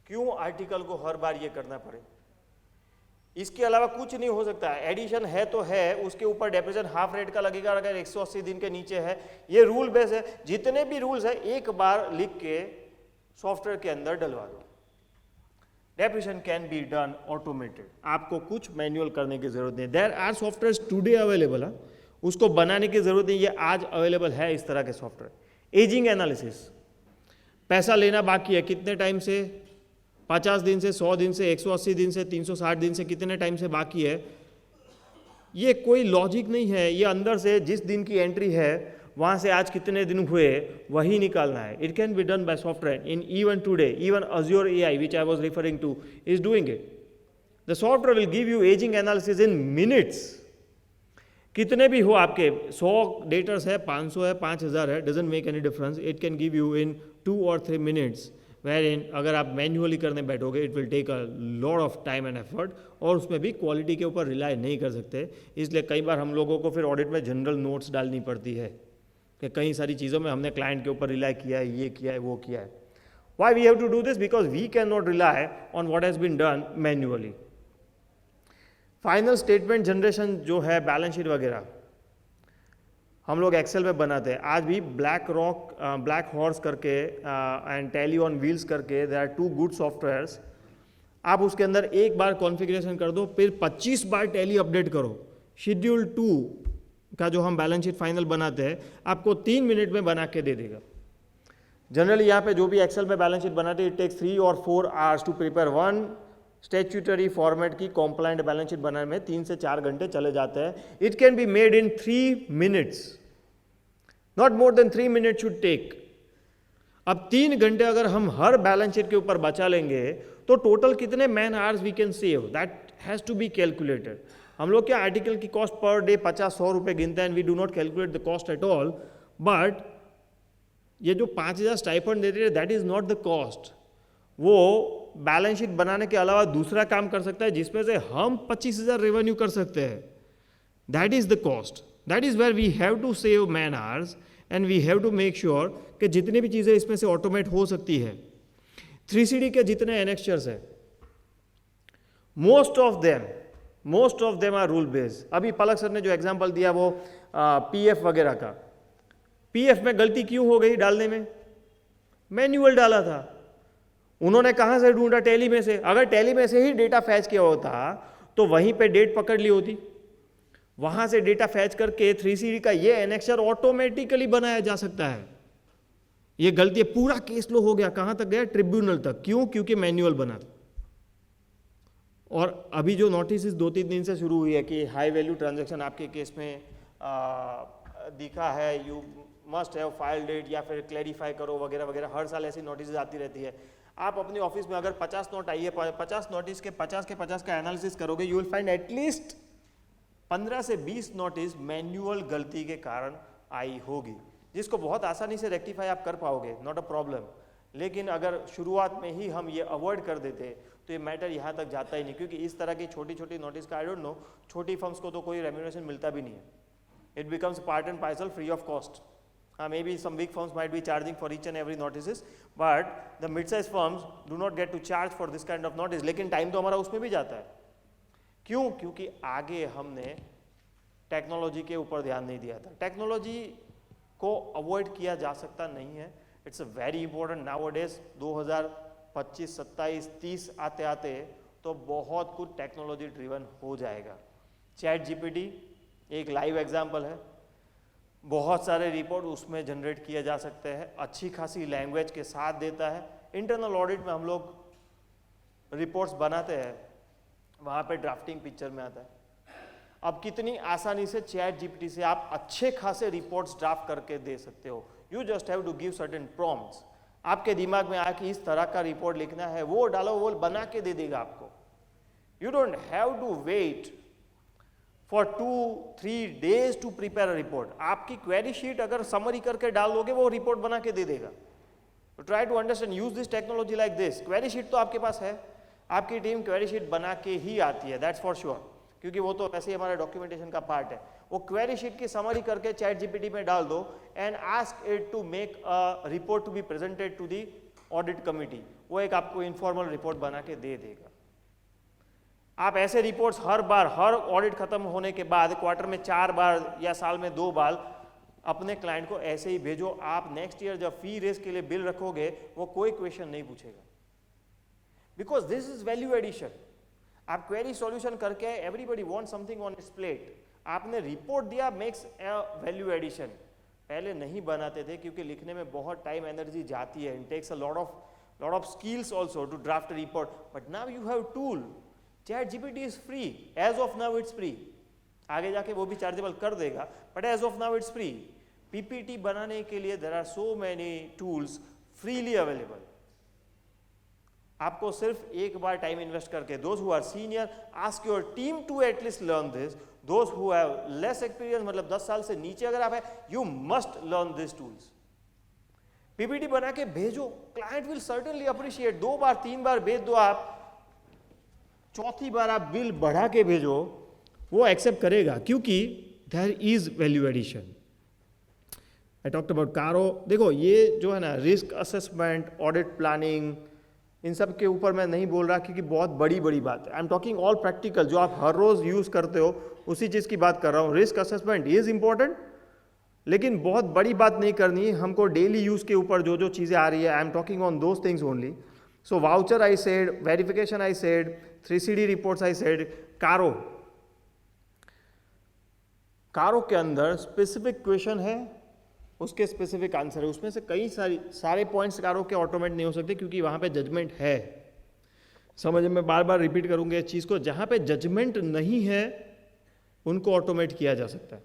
क्यों आर्टिकल को हर बार ये करना पड़े. इसके अलावा कुछ नहीं हो सकता. एडिशन है तो है, उसके ऊपर डेप्रिसिएशन हाफ रेट का लगेगा अगर 180 दिन के नीचे है. ये रूल बेस है. जितने भी रूल्स है एक बार लिख के सॉफ्टवेयर के अंदर डलवा दो. Depreciation can be done automated, आपको कुछ मैनुअल करने की जरूरत नहीं. There are software today available है, उसको बनाने की जरूरत नहीं. ये आज अवेलेबल है इस तरह के सॉफ्टवेयर. एजिंग एनालिसिस, पैसा लेना बाकी है कितने टाइम से, 50 दिन से, 100 दिन से, 180 दिन से, 360 दिन से, कितने टाइम से बाकी है. ये कोई लॉजिक नहीं है. ये अंदर से जिस दिन की एंट्री है वहाँ से आज कितने दिन हुए वही निकालना है. It can be done by software in even today. Even Azure AI which I was referring two is doing it. The software will give you ageing analysis in minutes. कितने भी हो आपके 100 डेटर्स है, 500 है, 5000 है, doesn't make any difference. It can give you in 2 or 3 minutes. Where अगर आप manually करने बैठोगे it will take a lot of time and effort, और उसमें भी क्वालिटी के ऊपर रिलाई नहीं कर सकते. इसलिए कई बार हम लोगों को फिर ऑडिट में जनरल नोट्स डालनी पड़ती है कि कई सारी चीज़ों में हमने क्लाइंट के ऊपर रिलाई किया है, ये किया है, वो किया है. Why we have to do this? Because we can not rely on what has been done manually. Final statement generation जो है, बैलेंस शीट वगैरह हम लोग एक्सेल में बनाते हैं. आज भी ब्लैक हॉर्स करके एंड टैली ऑन व्हील्स करके, देयर आर 2 गुड सॉफ्टवेयर्स. आप उसके अंदर एक बार कॉन्फ़िगरेशन कर दो, फिर 25 बार टैली अपडेट करो. शेड्यूल 2 का जो हम बैलेंस शीट फाइनल बनाते हैं आपको 3 मिनट में बना के दे देगा. जनरली यहाँ पे जो भी एक्सेल में बैलेंस शीट बनाते हैं, it takes 3 or 4 hours to prepare 1 statutory format की कॉम्प्लाइंट बैलेंस शीट बनाने में 3 से 4 घंटे चले जाते हैं. It can be made in 3 minutes, not more than 3 minutes should take. अब 3 घंटे अगर हम हर बैलेंस शीट के ऊपर बचा लेंगे तो टोटल कितने man hours we can save, that has to be calculated. हम लोग क्या आर्टिकल की कॉस्ट पर डे 50-100 रुपये गिनते हैं, and we do not calculate the cost at all. But ये जो 5000 स्टाइपेंड देते हैं, that is not the cost. वो बैलेंस शीट बनाने के अलावा दूसरा काम कर सकता है जिसमें से हम 25,000 रेवेन्यू कर सकते हैं. That is the cost. That is where we have to save man hours and we have to make sure कि जितनी भी चीज़ें इसमें से ऑटोमेट हो सकती है. 3CD के जितने एनेक्चर्स है, most of them are rule based. अभी पलक सर ने जो एग्जांपल दिया वो PF वगैरह का, PF में गलती क्यों हो गई डालने में? मैन्युअल डाला था. उन्होंने कहाँ से ढूंढा? टैली में से. अगर टैली में से ही डेटा फैच किया होता तो वहीं पे डेट पकड़ ली होती. वहां से डेटा फैच करके 3CD का ये एनेक्चर ऑटोमेटिकली बनाया जा सकता है. ये गलती है, पूरा केस लो हो गया. कहां तक गया? ट्रिब्यूनल तक. क्यों? क्योंकि मैन्युअल बना था. और अभी जो नोटिस 2-3 दिन से शुरू हुई है कि हाई वैल्यू ट्रांजैक्शन आपके केस में दिखा है, you must have filed it या फिर क्लैरिफाई करो वगैरह वगैरह. हर साल ऐसी नोटिस आती रहती है. आप अपने ऑफिस में अगर 50 नोट आई है, 50 नोटिस के 50 का एनालिसिस करोगे, यू विल फाइंड एटलीस्ट 15 से 20 नोटिस मैन्युअल गलती के कारण आई होगी, जिसको बहुत आसानी से रेक्टिफाई आप कर पाओगे, नॉट अ प्रॉब्लम. लेकिन अगर शुरुआत में ही हम ये अवॉइड कर देते तो ये मैटर यहाँ तक जाता ही नहीं. क्योंकि इस तरह की छोटी छोटी नोटिस का आई डोंट नो, छोटी फर्म्स को तो कोई रेम्यूनरेशन मिलता भी नहीं है. It becomes part and parcel free of cost. Maybe some big firms might be charging for each and every notices, but the mid-sized firms do not get to charge for this kind of notice. लेकिन time तो हमारा उसमें भी जाता है. क्यों? क्योंकि आगे हमने टेक्नोलॉजी के ऊपर ध्यान नहीं दिया था. टेक्नोलॉजी को अवॉइड किया जा सकता नहीं है. It's very important now days. 2025, 27, 30 आते आते तो बहुत कुछ टेक्नोलॉजी ड्रिवन हो जाएगा। चैट जीपीटी एक लाइव एग्जाम्पल है, बहुत सारे रिपोर्ट उसमें जनरेट किए जा सकते हैं, अच्छी खासी लैंग्वेज के साथ देता है। इंटरनल ऑडिट में हम लोग रिपोर्ट्स बनाते हैं, वहाँ पे ड्राफ्टिंग पिक्चर में आता है। अब कितनी आसानी से चैट जीपीटी से आप अच्छे खासे रिपोर्ट्स ड्राफ्ट करके दे सकते हो। You just have to give certain prompts. आपके दिमाग में आके इस तरह का रिपोर्ट लिखना है, वो डालो, वो बना के दे देगा आपको। You don't have to wait for 2-3 days to prepare a report. आपकी क्वेरी शीट अगर समरी करके डाल दोगे, वो रिपोर्ट बना के दे देगा। Try to understand, use this technology like this. Query sheet तो आपके पास है, आपकी टीम क्वेरी शीट बना के ही आती है, दैट्स फॉर श्योर, क्योंकि वो तो वैसे ही हमारे डॉक्यूमेंटेशन का पार्ट है। वो क्वेरी शीट की समरी करके चैट जीपीटी में डाल दो and ask it to make a report to be presented to the audit committee. वो एक आपको इनफॉर्मल रिपोर्ट बना के दे देगा। आप ऐसे रिपोर्ट्स हर बार, हर ऑडिट खत्म होने के बाद क्वार्टर में 4 बार या साल में 2 बार अपने क्लाइंट को ऐसे ही भेजो। आप नेक्स्ट ईयर जब फी रेस के लिए बिल रखोगे, वो कोई क्वेश्चन नहीं पूछेगा, because this is value addition. आप क्वेरी सॉल्यूशन करके everybody want something on its plate, आपने रिपोर्ट दिया, मेक्स वैल्यू एडिशन। पहले नहीं बनाते थे क्योंकि लिखने में बहुत टाइम एनर्जी जाती है, it takes a lot of skills also to draft a report, but now you have tool. ChatGPT is free, as of now it's free, आगे जाके वो भी चार्जेबल कर देगा, but as of now it's free. PPT बनाने के लिए there are so many tools freely available. आपको सिर्फ एक बार टाइम इन्वेस्ट करके, those who are senior, ask your team to at least learn this. Those who have less experience, मतलब 10 साल से नीचे अगर आप है, you must learn this tools. PPT बना के भेजो, क्लाइंट विल सर्टेनली अप्रिशिएट। 2 बार 3 बार भेज दो आप, चौथी बार आप बिल बढ़ा के भेजो, वो एक्सेप्ट करेगा, क्योंकि there is value addition. I talked about CARO. देखो ये जो है ना, रिस्क असेसमेंट, ऑडिट प्लानिंग, इन सब के ऊपर मैं नहीं बोल रहा क्योंकि बहुत बड़ी बड़ी बात है। I am talking all practical, जो आप हर रोज यूज करते हो, उसी चीज की बात कर रहा हूँ। रिस्क असेसमेंट इज इंपॉर्टेंट, लेकिन बहुत बड़ी बात नहीं करनी है हमको। डेली यूज के ऊपर जो जो चीजें आ रही है, I am talking on those things only. So voucher I said, verification I said, 3CD reports I said, कारो के अंदर स्पेसिफिक क्वेश्चन है, उसके स्पेसिफिक आंसर है। उसमें से कई सारे पॉइंट्स कारो के ऑटोमेट नहीं हो सकते, क्योंकि वहां पे जजमेंट है। समझ में, बार बार रिपीट करूंगे इस चीज को, जहां पे जजमेंट नहीं है उनको ऑटोमेट किया जा सकता है।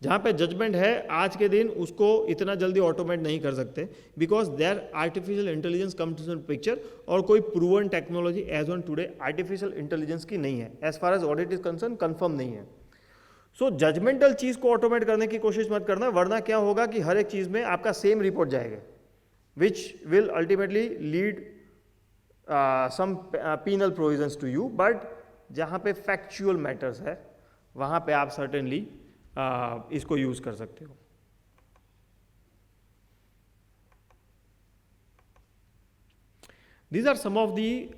जहां पे जजमेंट है आज के दिन, उसको इतना जल्दी ऑटोमेट नहीं कर सकते, because there artificial intelligence comes in picture, और कोई proven technology as on today artificial intelligence की नहीं है, as far as audit is concern, confirm नहीं है। सो जजमेंटल चीज को ऑटोमेट करने की कोशिश मत करना, वरना क्या होगा कि हर एक चीज में आपका सेम रिपोर्ट जाएगा, which will ultimately lead some penal provisions to you. But जहां पे फैक्चुअल मैटर्स है, वहां पे आप सर्टेनली इसको यूज कर सकते हो। These are some of the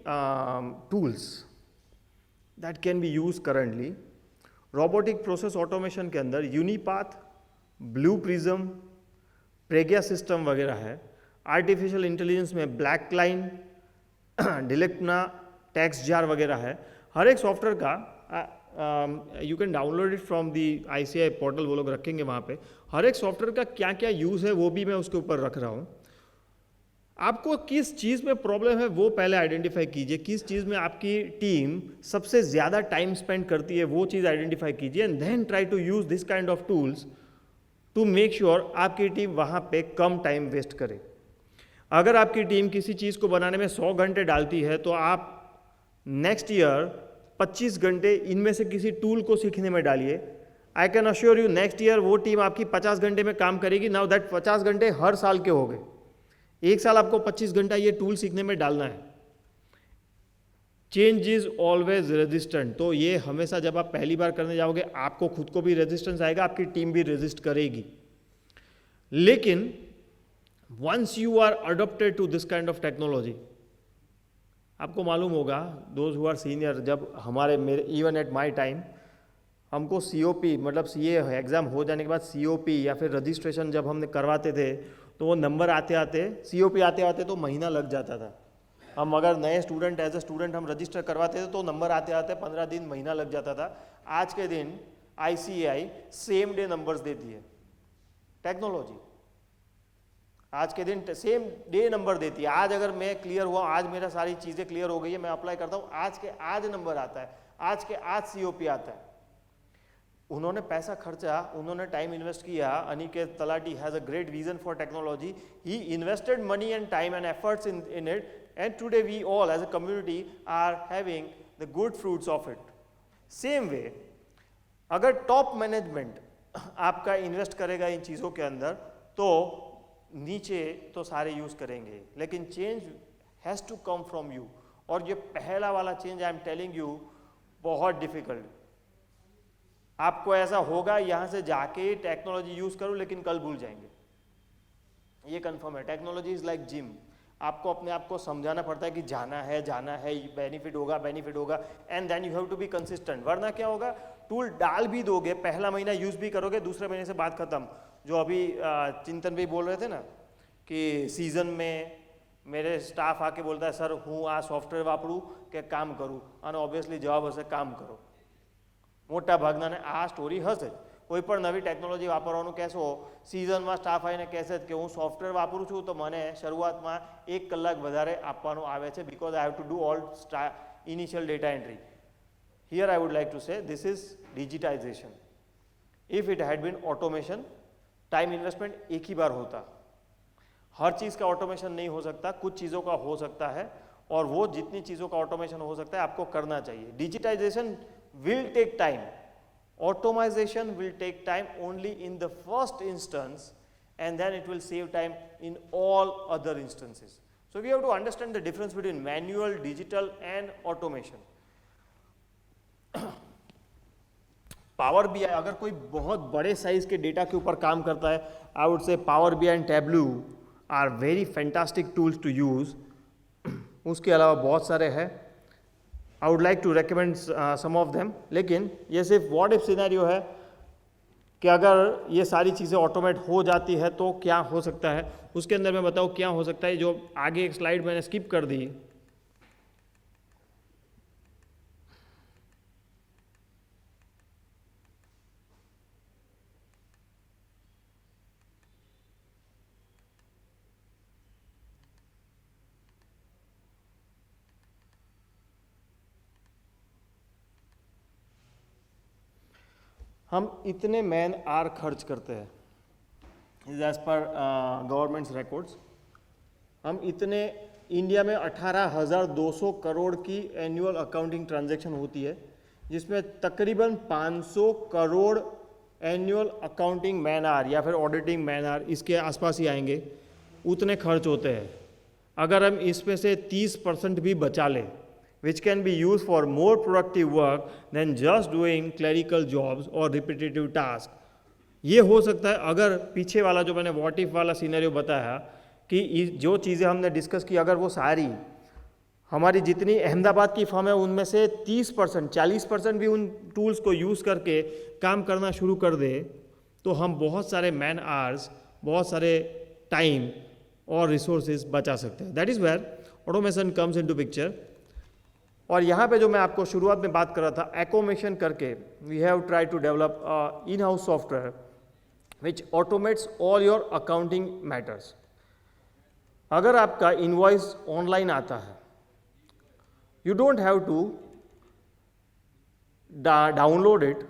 tools that can be used currently. Robotic process automation के अंदर यूनिपाथ, ब्लू प्रिज्म, प्रेगिया सिस्टम वगैरह है। आर्टिफिशियल इंटेलिजेंस में ब्लैक लाइन, डिलेक्टना, टेक्स्ट जार वगैरह है। हर एक सॉफ्टवेयर का you can download it from the ICAI portal, वो लोग रखेंगे वहाँ पे। हर एक सॉफ्टवेयर का क्या क्या यूज़ है वो भी मैं उसके ऊपर रख रहा हूँ। आपको किस चीज़ में प्रॉब्लम है वो पहले आइडेंटिफाई कीजिए, किस चीज़ में आपकी टीम सबसे ज़्यादा टाइम स्पेंड करती है वो चीज़ आइडेंटिफाई कीजिए, and then try to use this kind of tools to make sure आपकी टीम वहाँ पे कम टाइम वेस्ट करे। अगर आपकी टीम किसी चीज़ को बनाने में 100 घंटे डालती है, तो आप नेक्स्ट ईयर 25 घंटे इनमें से किसी टूल को सीखने में डालिए। I can assure you next year वो टीम आपकी 50 घंटे में काम करेगी। नाउ दैट 50 घंटे हर साल के हो गए। एक साल आपको 25 घंटा ये टूल सीखने में डालना है। चेंज इज ऑलवेज रेजिस्टेंट, तो ये हमेशा जब आप पहली बार करने जाओगे आपको खुद को भी रेजिस्टेंस आएगा, आपकी टीम भी रेजिस्ट करेगी। लेकिन once you are adopted to this kind of technology, आपको मालूम होगा, दोज हु आर सीनियर, जब मेरे इवन एट माई टाइम हमको COP मतलब CA एग्ज़ाम हो जाने के बाद COP या फिर रजिस्ट्रेशन जब हमने करवाते थे, तो वो नंबर आते आते COP आते आते तो महीना लग जाता था। हम अगर नए स्टूडेंट एज ए स्टूडेंट हम रजिस्टर करवाते थे तो नंबर आते आते 15 दिन महीना लग जाता था। आज के दिन ICAI सेम डे नंबर्स देती है, टेक्नोलॉजी आज के दिन सेम डे नंबर देती है। आज अगर मैं क्लियर हुआ, आज मेरा सारी चीज़ें क्लियर हो गई है, मैं अप्लाई करता हूँ, आज के आज नंबर आता है, आज के आज COP आता है। उन्होंने पैसा खर्चा, उन्होंने टाइम इन्वेस्ट किया। Aniket Talati has a great vision for technology, he invested money and time and efforts in it, and today we all as a community are having the good fruits of it. Same way अगर top management आपका invest करेगा इन चीज़ों के अंदर तो नीचे तो सारे यूज़ करेंगे, लेकिन change has to come from you. और ये पहला वाला change I am telling you बहुत डिफिकल्ट। आपको ऐसा होगा यहाँ से जाके टेक्नोलॉजी यूज़ करो लेकिन कल भूल जाएंगे, ये कंफर्म है। टेक्नोलॉजी इज़ लाइक जिम, आपको अपने आप को समझाना पड़ता है कि जाना है बेनिफिट होगा and then you have to be consistent. वरना क्या होगा, टूल डाल भी दोगे, पहला महीना यूज़ भी करोगे, दूसरे महीने से बात खत्म। जो अभी चिंतन भाई बोल रहे थे ना कि सीजन में मेरे स्टाफ आके बोलता है सर હું આ સોફ્ટવેર વાપરું કે કામ કરું, અને ઓબ્વિયસલી જવાબ હશે કામ કરો। મોટા ભાગનાને આ સ્ટોરી હશે। કોઈ પણ નવી ટેકનોલોજી વાપરવાનું કહેશો, સિઝનમાં સ્ટાફ આવીને કહેશે કે હું સોફ્ટવેર વાપરું છું તો મને શરૂઆતમાં 1 કલાક વધારે આપવાનું આવે છે because I have to do all initial data entry. Here I would like to say this is digitization. If it had been automation, time investment एक ही बार होता। हर चीज़ का ऑटोमेशन नहीं हो सकता, कुछ चीज़ों का हो सकता है, और वो जितनी चीज़ों का ऑटोमेशन हो सकता है आपको करना चाहिए। Digitisation will take time, automisation will take time only in the first instance and then it will save time in all other instances. So we have to understand the difference between manual, digital and automation. Power BI अगर कोई बहुत बड़े size के data के ऊपर काम करता है, I would say power BI and Tableau are very fantastic tools to use. उसके अलावा बहुत सारे हैं, I would like to recommend some of them. लेकिन ये सिर्फ व्हाट इफ सिनेरियो है कि अगर ये सारी चीज़ें ऑटोमेट हो जाती है तो क्या हो सकता है। उसके अंदर मैं बताऊँ क्या हो सकता है। जो आगे एक स्लाइड मैंने स्किप कर दी, हम इतने मैन आवर खर्च करते हैं एज पर गवर्नमेंट्स रिकॉर्ड्स। हम इतने, इंडिया में 18,200 करोड़ की एनुअल अकाउंटिंग ट्रांजैक्शन होती है, जिसमें तकरीबन 500 crore annual accounting man hour या फिर ऑडिटिंग मैन आवर इसके आसपास ही आएंगे, उतने खर्च होते हैं। अगर हम इसमें से 30% भी बचा लें, which can be used for more productive work than just doing clerical jobs or repetitive tasks. ये हो सकता है अगर पीछे वाला जो मैंने व्हाट इफ वाला सिनेरियो बताया कि जो चीज़ें हमने डिस्कस की, अगर वो सारी हमारी जितनी अहमदाबाद की फर्म है उनमें से 30%, 40% भी उन टूल्स को यूज़ करके काम करना शुरू कर दे, तो हम बहुत सारे मैन आवर्स, बहुत सारे टाइम और रिसोर्सेज बचा सकते हैं। That is where automation comes into picture. और यहाँ पे जो मैं आपको शुरुआत में बात कर रहा था, एकोमेशन करके we have try to develop in house software which automates all your accounting matters. अगर आपका इनवॉइस ऑनलाइन आता है, you don't have to download it,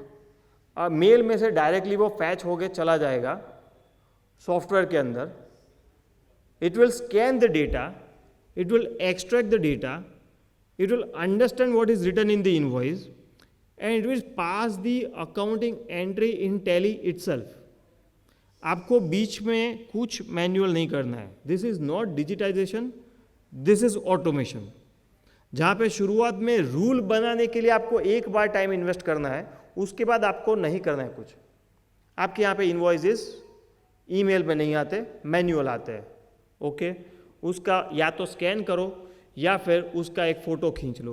mail में से डायरेक्टली वो फैच होके चला जाएगा सॉफ्टवेयर के अंदर। It will scan the data, it will extract the data, it will understand what is written in the invoice, and it will pass the accounting entry in Tally itself. आपको बीच में कुछ manual नहीं करना है. This is not digitisation, this is automation. जहाँ पे शुरुआत में रूल बनाने के लिए आपको एक बार टाइम इन्वेस्ट करना है, उसके बाद आपको नहीं करना है कुछ. आपके यहाँ पे इन्वॉइसेस ईमेल में नहीं आते, मैनुअल आते हैं. ओके, उसका या तो स्कैन करो या फिर उसका एक फ़ोटो खींच लो.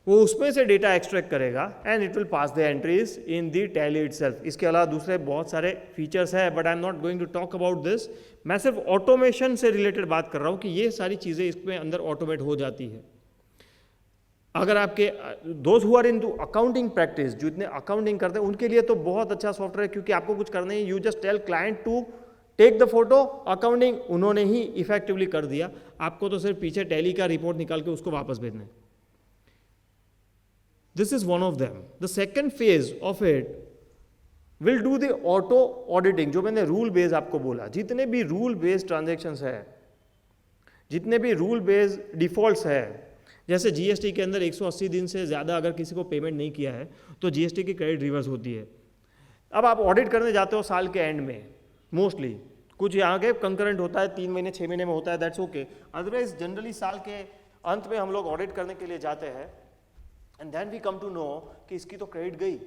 वो उसमें से डेटा एक्सट्रैक्ट करेगा and it will pass the entries in the Tally itself. इसके अलावा दूसरे बहुत सारे फीचर्स है, but I am not going to talk about this. मैं सिर्फ ऑटोमेशन से रिलेटेड बात कर रहा हूँ कि ये सारी चीज़ें इसमें अंदर ऑटोमेट हो जाती है। अगर आपके those who are into accounting practice, जो इतने अकाउंटिंग करते हैं उनके लिए तो बहुत अच्छा सॉफ्टवेयर है, क्योंकि आपको कुछ करना है, you just tell client to take the photo, accounting उन्होंने ही इफेक्टिवली कर दिया, आपको तो सिर्फ पीछे टैली का रिपोर्ट निकाल के उसको वापस भेजना है। This is one of them. The second phase of it will do the auto auditing, जो मैंने रूल बेस आपको बोला। जितने भी रूल बेस्ड ट्रांजेक्शन्स है, जितने भी रूल बेस्ड डिफॉल्ट्स है, जैसे जीएसटी के अंदर 180 दिन से ज़्यादा अगर किसी को पेमेंट नहीं किया है तो जीएसटी की क्रेडिट रिवर्स होती है। अब आप ऑडिट करने जाते हो साल के एंड में, मोस्टली कुछ यहाँ के कंकरेंट होता है, 3 महीने 6 महीने में होता है, दैट्स ओके। अदरवाइज जनरली साल के अंत में हम लोग ऑडिट करने के लिए जाते हैं and then we come to know कि इसकी तो क्रेडिट गई।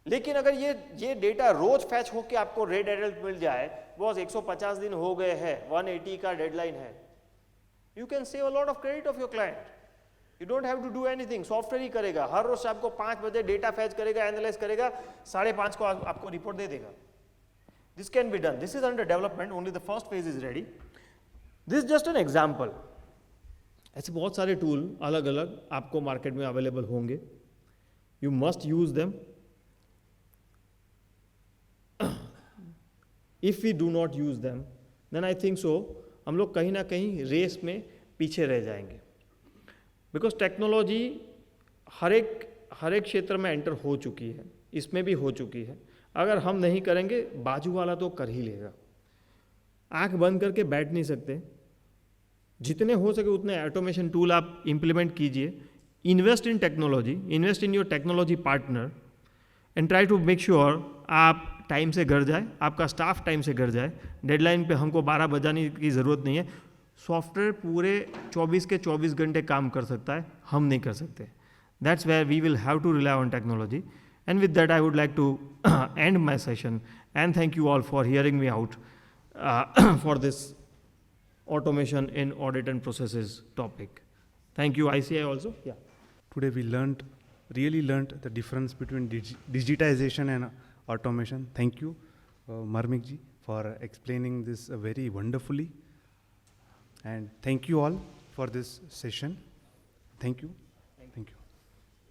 लेकिन अगर ये डेटा रोज फैच होके आपको रेड एडल्ट मिल जाए, बॉस 150 दिन हो गए हैं, 180 का डेडलाइन है, you can save a lot of credit of your client. You don't have to do anything, software ही करेगा। हर रोज आपको 5 बजे डेटा फैच करेगा, एनालाइज करेगा, 5:30 को आपको रिपोर्ट दे देगा। This can be done, this is under development, only the first phase is ready. This just an example. ऐसे बहुत सारे टूल अलग अलग आपको मार्केट में अवेलेबल होंगे, you must use them. If we do not use them then I think so हम लोग कहीं ना कहीं रेस में पीछे रह जाएंगे, बिकॉज टेक्नोलॉजी हर एक क्षेत्र में एंटर हो चुकी है, इसमें भी हो चुकी है। अगर हम नहीं करेंगे बाजू वाला तो कर ही लेगा। आंख बंद करके बैठ नहीं सकते, जितने हो सके उतने ऑटोमेशन टूल आप इंप्लीमेंट कीजिए। Invest in technology, invest in your technology partner and try to make sure आप टाइम से घर जाए, आपका स्टाफ टाइम से घर जाए। डेडलाइन पे हमको 12 बजाने की ज़रूरत नहीं है। सॉफ्टवेयर पूरे 24 के 24 घंटे काम कर सकता है, हम नहीं कर सकते। That's where we will have to rely on technology. And with that I would like to end my session and thank you all for hearing me out for this automation in audit and processes topic. Thank you, ICI also. Yeah. Today we really learned the difference between digitization and automation. Thank you, Marmik ji, for explaining this very wonderfully. And thank you all for this session. Thank you.